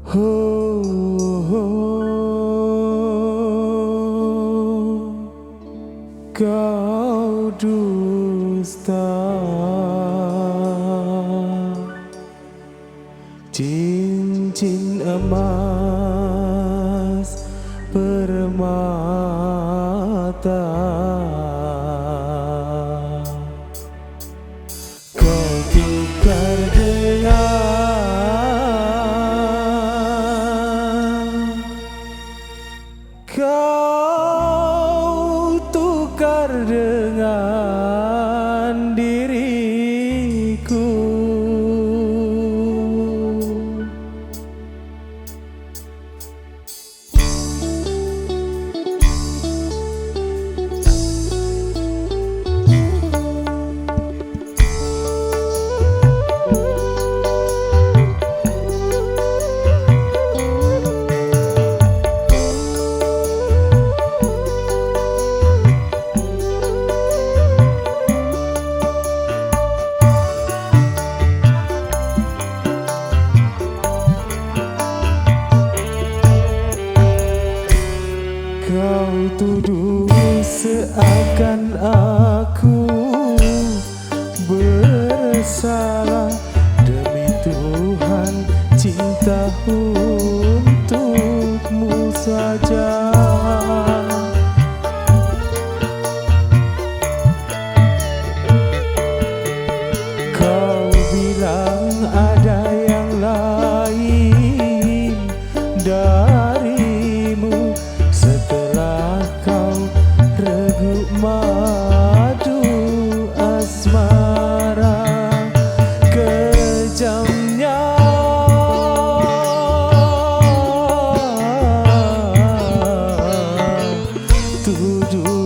Oh, kau dusta, cincin emas permata, kau tukar dengan diriku. Kau tuduh seakan aku bersalah. Demi Tuhan, cinta untukmu saja. Kau bilang ada yang lain darimu. Setelah kau reguk madu asmara, kejamnya tuduhan.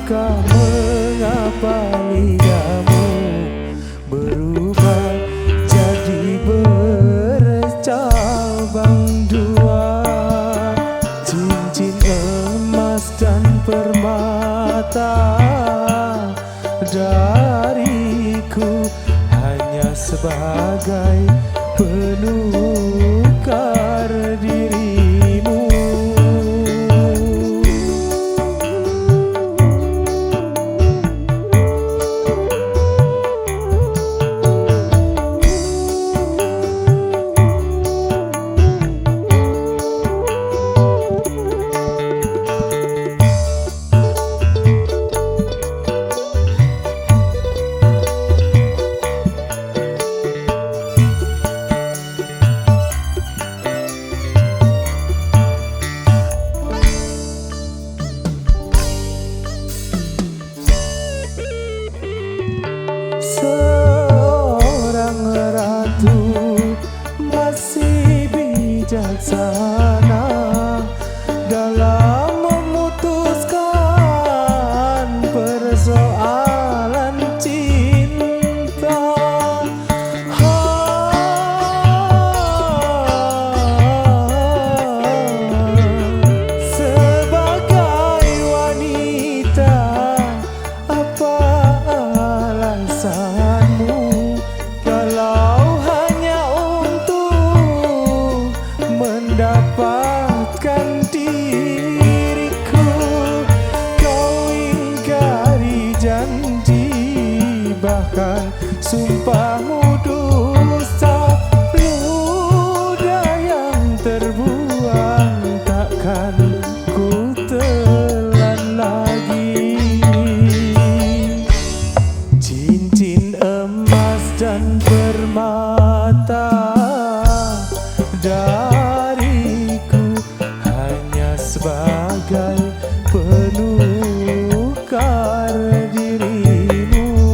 Mengapa lidahmu berubah jadi bercabang dua? Cincin emas dan permata dariku hanya sebagai penukar dirimu. Seorang ratu masih bijaksana dalam memutuskan persoalan cinta. Sebagai wanita, apa alasanmu kalau hanya untuk mendapatkan diriku? Kau ingkari janji, bahkan sumpahmu dusta. Ludah yang terbuang takkan ku telan lagi. Cincin emas dan permata dariku hanya sebagai penukar dirimu.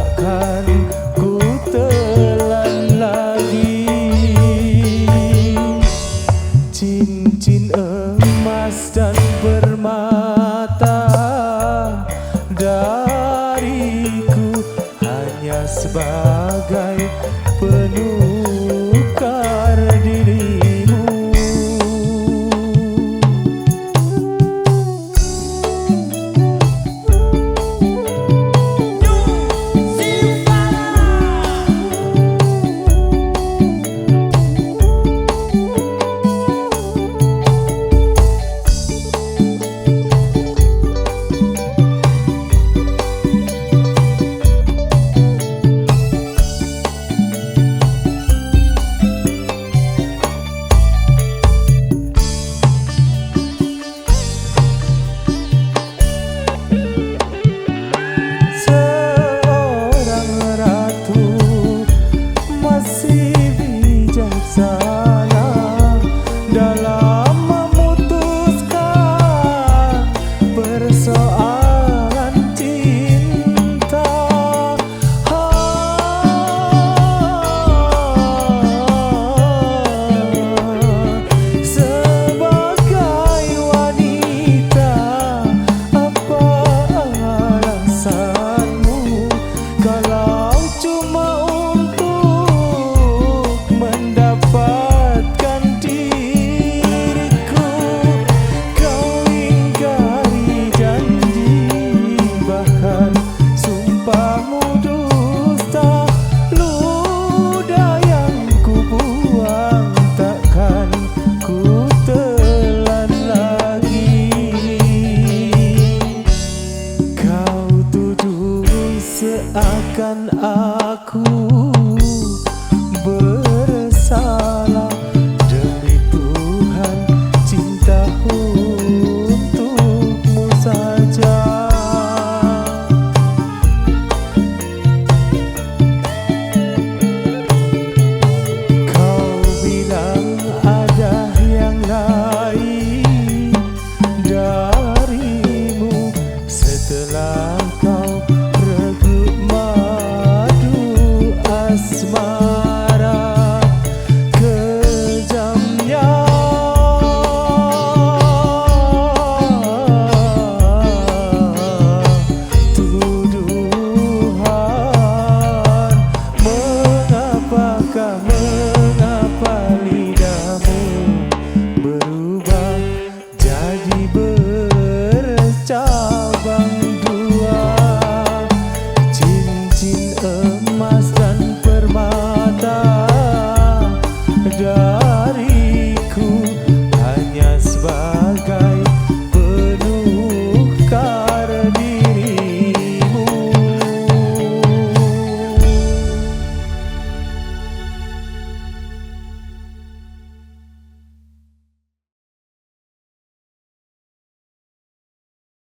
takkan ku telan lagi. Cincin emas dan permata dariku hanya sebagai penukar dirimu. Dalam memutuskan persoalan cinta, sebagai wanita, apa alasanmu kalau cuma untuk mendapatkan diriku? Kau ingkari janji, bahkan sumpahmu dusta. Ludah yang ku buang takkan ku telan lagi. Kau tuduh seakan aku bersalah. Demi Tuhan, cinta untukmu saja. Kau bilang ada yang lain darimu setelah kau reguk madu asmara. Kejamnya tuduhan, mengapa lidahmu berubah jadi bercakap?